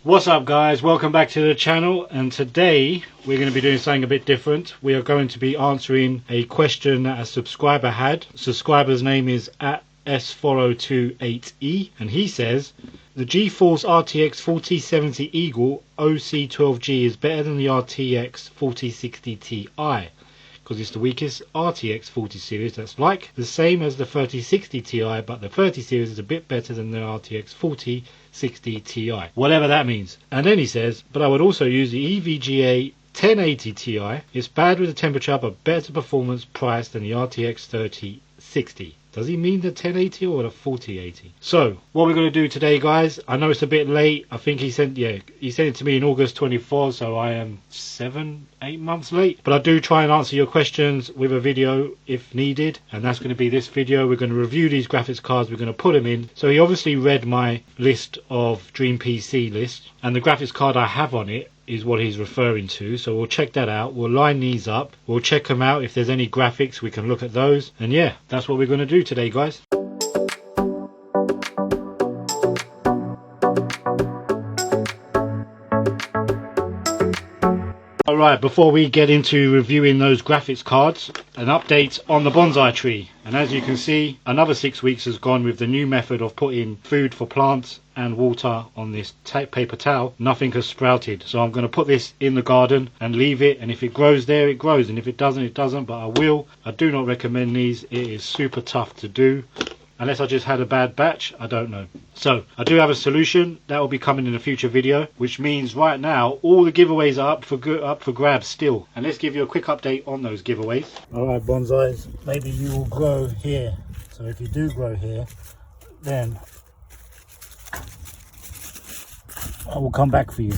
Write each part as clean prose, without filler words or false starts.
What's up guys, welcome back to the channel, and today we're going to be doing something a bit different. We are going to be answering a question that a subscriber had. Subscriber's name is at S4028E, and he says the GeForce RTX 4070 Eagle OC12G is better than the RTX 4060 Ti because it's the weakest RTX 40 series that's like the same as the 3060 Ti, but the 30 series is a bit better than the RTX 4060 Ti, whatever that means. And then he says, but I would also use the EVGA 1080 Ti. It's bad with the temperature but better performance price than the RTX 3060. Does he mean the 1080 or the 4080? So what we're going to do today, guys, I know it's a bit late. I think he sent it to me in August 24, so I am 7-8 months late, but I do try and answer your questions with a video if needed, and that's going to be this video. We're going to review these graphics cards, we're going to put them in. So he obviously read my list of Dream PC list, and the graphics card I have on it is what he's referring to, so we'll check that out. We'll line these up, we'll check them out. If there's any graphics, we can look at those, and yeah, that's what we're going to do today, guys. Alright, before we get into reviewing those graphics cards, an update on the bonsai tree. And as you can see, another 6 weeks has gone with the new method of putting food for plants and water on this paper towel. Nothing has sprouted, so I'm going to put this in the garden and leave it, and if it grows there, it grows, and if it doesn't, it doesn't. But I do not recommend these. It is super tough to do. Unless I just had a bad batch, I don't know. So I do have a solution that will be coming in a future video, which means right now all the giveaways are up for grabs still. And let's give you a quick update on those giveaways. Alright bonsais, maybe you will grow here. So if you do grow here, then I will come back for you.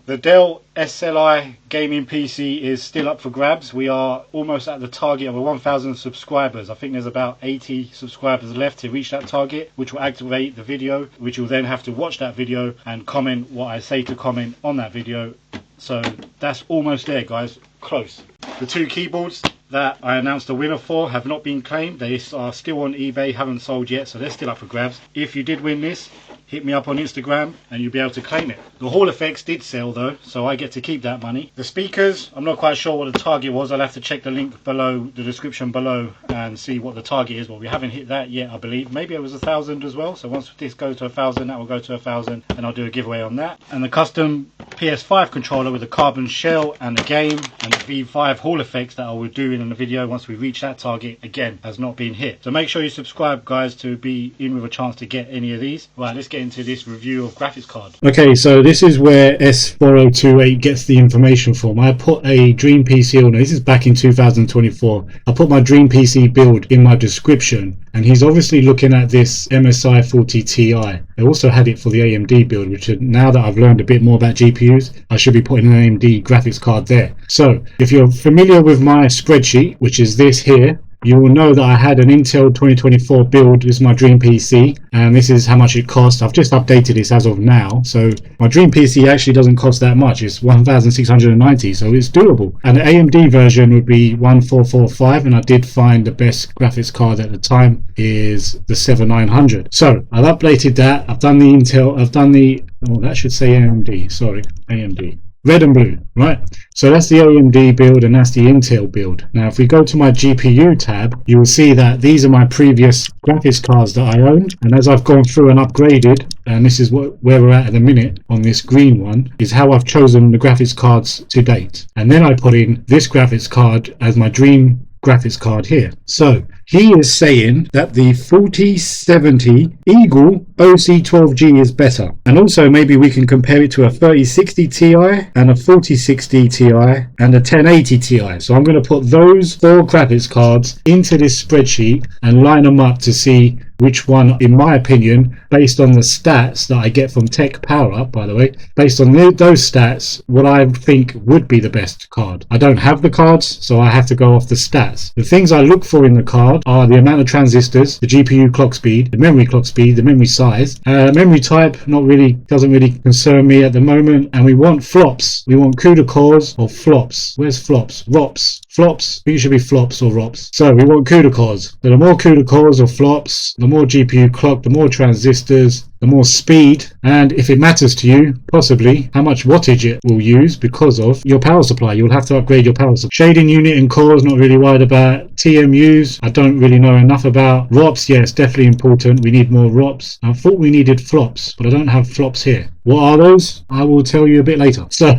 The Dell SLI gaming PC is still up for grabs. We are almost at the target of 1,000 subscribers. I think there's about 80 subscribers left to reach that target, which will activate the video, which you'll then have to watch that video and comment what I say to comment on that video. So that's almost there, guys. Close. The two keyboards that I announced the winner for have not been claimed. They are still on eBay, haven't sold yet, so they're still up for grabs. If you did win this, hit me up on Instagram and you'll be able to claim it. The Hall Effects did sell though, so I get to keep that money. The speakers, I'm not quite sure what the target was. I'll have to check the link below, the description below, and see what the target is. But we haven't hit that yet, I believe. Maybe it was 1,000 as well. So once this goes to 1,000, that will go to 1,000, and I'll do a giveaway on that. And the custom PS5 controller with the carbon shell and the game and the V5 Hall Effects that I will do in the video once we reach that target, again, has not been hit. So make sure you subscribe, guys, to be in with a chance to get any of these. Right, let's get into this review of graphics card. Okay, so this is where S4028 gets the information from. I put a Dream PC on. This is back in 2024. I put my Dream PC build in my description, and he's obviously looking at this MSI 40 Ti. I also had it for the AMD build, which now that I've learned a bit more about GPUs, I should be putting an AMD graphics card there. So if you're familiar with my spreadsheet, which is this here, you will know that I had an Intel 2024 build. This is my Dream PC, and this is how much it cost. I've just updated this as of now, so my Dream PC actually doesn't cost that much. It's 1,690, so it's doable. And the AMD version would be 1,445, and I did find the best graphics card at the time is the 7900. So I've updated that. I've done the Intel. I've done the, oh, that should say AMD. Sorry, AMD. Red and blue, right? So that's the AMD build and that's the Intel build. Now if we go to my GPU tab, you will see that these are my previous graphics cards that I owned, and as I've gone through and upgraded, and this is where we're at the minute on this green one, is how I've chosen the graphics cards to date. And then I put in this graphics card as my dream graphics card here. So he is saying that the 4070 Eagle OC12G is better, and also maybe we can compare it to a 3060 Ti and a 4060 Ti and a 1080 Ti. So I'm going to put those four graphics cards into this spreadsheet and line them up to see which one, in my opinion, based on the stats that I get from Tech Power Up, by the way, based on those stats, what I think would be the best card. I don't have the cards, so I have to go off the stats. The things I look for in the card are the amount of transistors, the GPU clock speed, the memory clock speed, the memory size, memory type. Doesn't really concern me at the moment. And we want flops. We want CUDA cores or flops. Where's flops? ROPS. Flops. I think it should be flops or ROPS. So we want CUDA cores. So the more CUDA cores or flops, the more GPU clock, the more transistors, the the more speed, and if it matters to you, possibly how much wattage it will use because of your power supply. You'll have to upgrade your power supply. Shading unit and cores, not really worried about. TMUs, I don't really know enough about. ROPs, yes, definitely important. We need more ROPs. I thought we needed flops, but I don't have flops here. What are those? I will tell you a bit later. So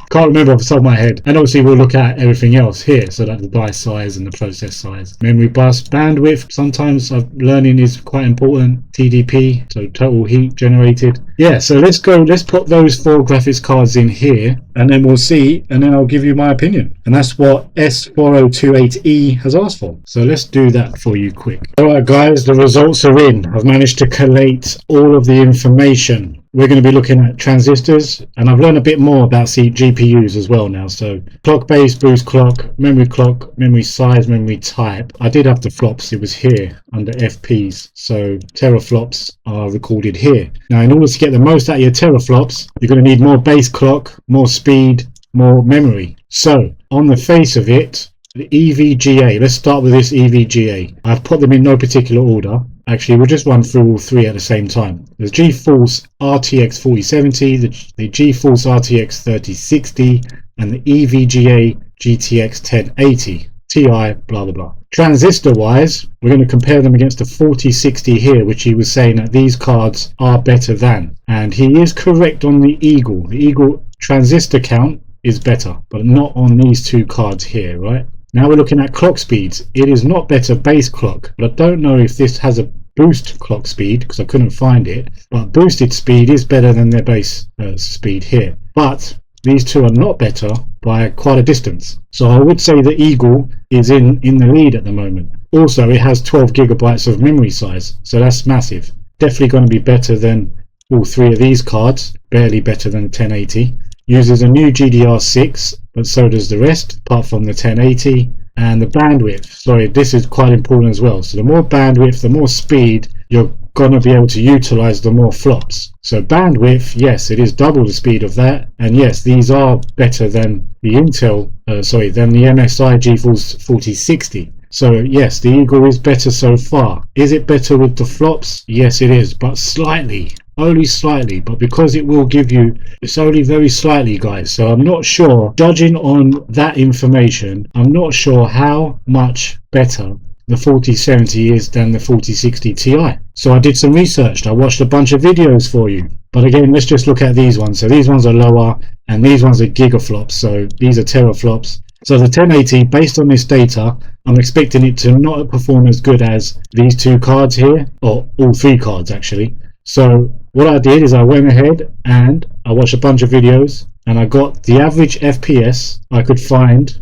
can't remember off the top of my head. And obviously we'll look at everything else here, so that the die size and the process size. Memory bus, bandwidth, sometimes learning is quite important. TDP, so total heat generated. Yeah, so let's put those 4 graphics cards in here, and then we'll see, and then I'll give you my opinion. And that's what S4028E has asked for. So let's do that for you quick. Alright guys, the results are in. I've managed to collate all of the information. We're going to be looking at transistors, and I've learned a bit more about GPUs as well now. So clock base, boost clock, memory size, memory type. I did have the flops, it was here under FPs. So teraflops are recorded here. Now in order to get the most out of your teraflops, you're going to need more base clock, more speed, more memory. So on the face of it, the EVGA, let's start with this EVGA. I've put them in no particular order. Actually, we'll just run through all 3 at the same time. The GeForce RTX 4070, the GeForce RTX 3060, and the EVGA GTX 1080 Ti, blah blah blah. Transistor wise, we're going to compare them against the 4060 here, which he was saying that these cards are better than. And he is correct on the Eagle. The Eagle transistor count is better, but not on these 2 cards here, right? Now we're looking at clock speeds. It is not better base clock, but I don't know if this has a boost clock speed because I couldn't find it. But boosted speed is better than their base speed here. But these 2 are not better by quite a distance. So I would say the Eagle is in the lead at the moment. Also, it has 12 gigabytes of memory size, so that's massive. Definitely going to be better than all 3 of these cards. Barely better than the 1080. Uses a new GDR6, but so does the rest, apart from the 1080. And the bandwidth, sorry, this is quite important as well. So the more bandwidth, the more speed, you're going to be able to utilize the more flops. So bandwidth, yes, it is double the speed of that. And yes, these are better than the than the MSI GeForce 4060. So yes, the Eagle is better so far. Is it better with the flops? Yes, it is, but slightly. Only slightly, but because it will give you, it's only very slightly, guys. So I'm not sure, judging on that information, I'm not sure how much better the 4070 is than the 4060 Ti. So I did some research. I watched a bunch of videos for you. But again, let's just look at these ones. So these ones are lower, and these ones are gigaflops. So these are teraflops. So the 1080, based on this data, I'm expecting it to not perform as good as these 2 cards here, or all 3 cards actually. So what I did is I went ahead and I watched a bunch of videos, and I got the average FPS I could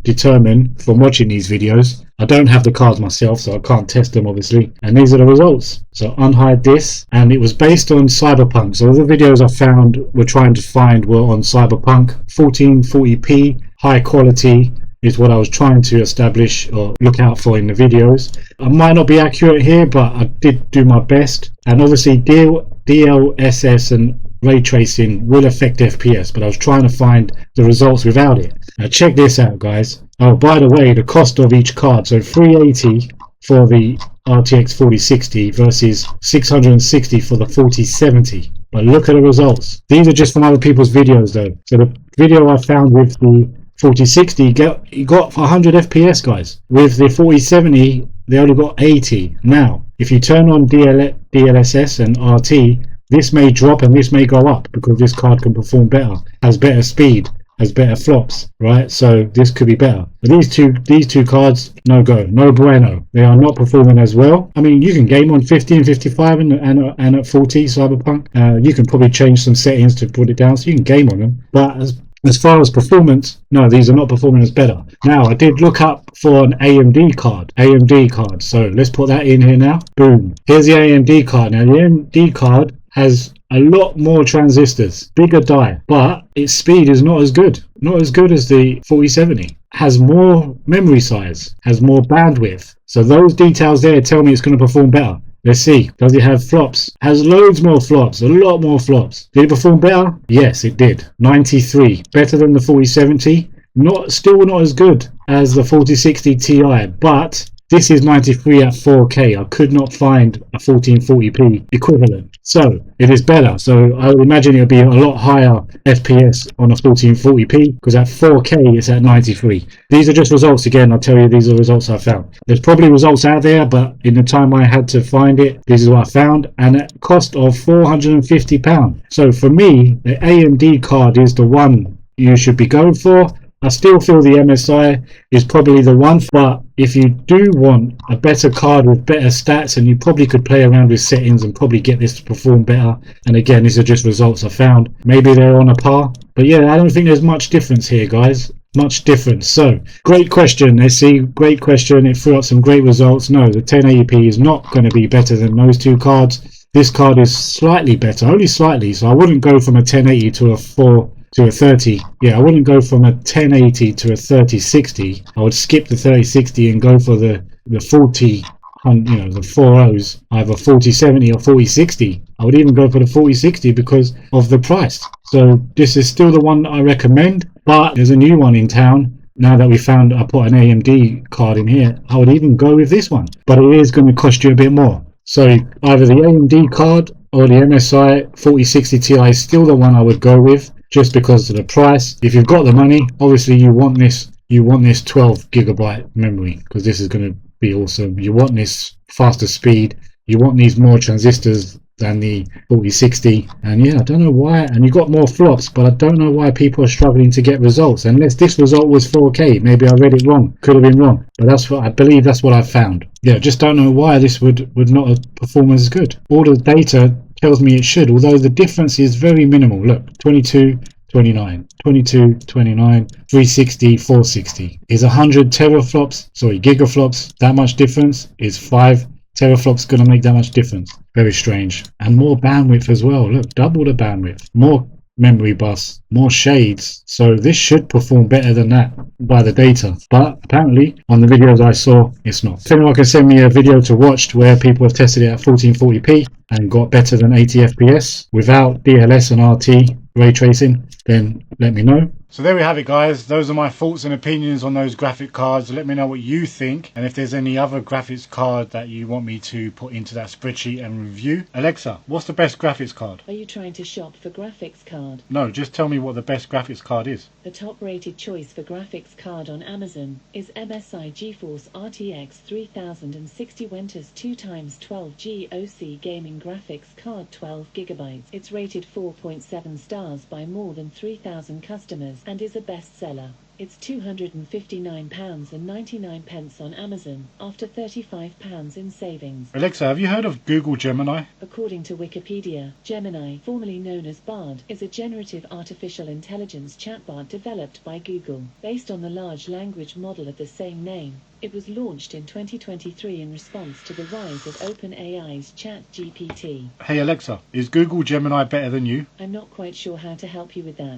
determine from watching these videos. I don't have the cards myself, so I can't test them obviously, and these are the results. So unhide this, and it was based on Cyberpunk. So the videos I found were on Cyberpunk. 1440p, high quality is what I was trying to establish or look out for in the videos. I might not be accurate here, but I did do my best. And obviously DLSS and ray tracing will affect FPS, but I was trying to find the results without it. Now check this out, guys. Oh, by the way, the cost of each card. So 380 for the RTX 4060 versus 660 for the 4070. But look at the results. These are just from other people's videos though. So the video I found with the 4060 you got 100 FPS, guys. With the 4070 they only got 80. Now if you turn on DLSS and RT, this may drop and this may go up because this card can perform better, has better speed, has better flops, right? So this could be better. But these two cards, no go, no bueno. They are not performing as well. I mean, you can game on 50 and 55 and at 40 Cyberpunk. You can probably change some settings to put it down so you can game on them. But as far as performance, no, these are not performing as better. Now, I did look up for an AMD card. So let's put that in here now. Boom. Here's the AMD card. Now, the AMD card has a lot more transistors, bigger die, but its speed is not as good as the 4070. Has more memory size, has more bandwidth. So those details there tell me it's going to perform better. Let's see. Does it have flops? Has loads more flops, a lot more flops. Did it perform better? Yes, it did. 93, better than the 4070. Still not as good as the 4060 Ti, but This is 93 at 4K. I could not find a 1440p equivalent. So it is better. So I would imagine it would be a lot higher FPS on a 1440p, because at 4K it's at 93. These are just results. Again, I'll tell you, these are the results I found. There's probably results out there, but in the time I had to find it, this is what I found, and at cost of £450. So for me, the AMD card is the one you should be going for. I still feel the MSI is probably the one, but if you do want a better card with better stats, and you probably could play around with settings and probably get this to perform better, and again, these are just results I found, maybe they're on a par, but yeah, I don't think there's much difference here, guys. Much difference. So great question, SC, great question. It threw up some great results. No, the 1080p is not going to be better than those two cards. This card is slightly better, only slightly, so I wouldn't go from a 1080 to a 30. Yeah, I wouldn't go from a 1080 to a 3060. I would skip the 3060 and go for the 40, the 4.0s, either 4070 or 4060. I would even go for the 4060 because of the price. So this is still the one that I recommend, but there's a new one in town. Now that we found, I put an AMD card in here, I would even go with this one, but it is going to cost you a bit more. So either the AMD card or the MSI 4060 Ti is still the one I would go with, just because of the price. If you've got the money, obviously you want this 12 gigabyte memory, because this is going to be awesome. You want this faster speed, you want these more transistors than the 4060, and yeah, I don't know why, and you got more flops, but I don't know why people are struggling to get results, unless this result was 4K. Maybe I read it wrong, could have been wrong, but that's what I believe, that's what I found. Yeah, just don't know why this would not perform as good. All the data tells me it should, although the difference is very minimal. Look, 22 29, 22 29, 360, 460. Is 100 gigaflops that much difference? Is 5 teraflops going to make that much difference? Very strange. And more bandwidth as well. Look, double the bandwidth, more memory bus, more shades. So this should perform better than that by the data, but apparently on the videos I saw, it's not. If anyone can send me a video to watch where people have tested it at 1440p and got better than 80 FPS without DLS and RT ray tracing, then let me know. So there we have it, guys. Those are my thoughts and opinions on those graphic cards. Let me know what you think, and if there's any other graphics card that you want me to put into that spreadsheet and review. Alexa, what's the best graphics card? Are you trying to shop for graphics card? No, just tell me what the best graphics card is. The top rated choice for graphics card on Amazon is MSI GeForce RTX 3060 Winters 2x12 GOC gaming graphics card 12GB. It's rated 4.7 stars by more than 3,000 customers and is a bestseller. It's £259.99 on Amazon, after £35 in savings. Alexa, have you heard of Google Gemini? According to Wikipedia, Gemini, formerly known as Bard, is a generative artificial intelligence chatbot developed by Google. Based on the large language model of the same name, it was launched in 2023 in response to the rise of OpenAI's ChatGPT. Hey Alexa, is Google Gemini better than you? I'm not quite sure how to help you with that.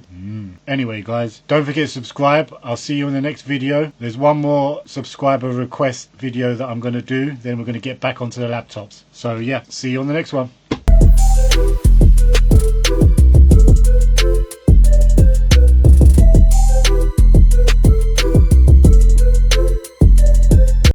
Anyway guys, don't forget to subscribe. I'll see you in the next video. There's one more subscriber request video that I'm going to do, then we're going to get back onto the laptops. So yeah, see you on the next one.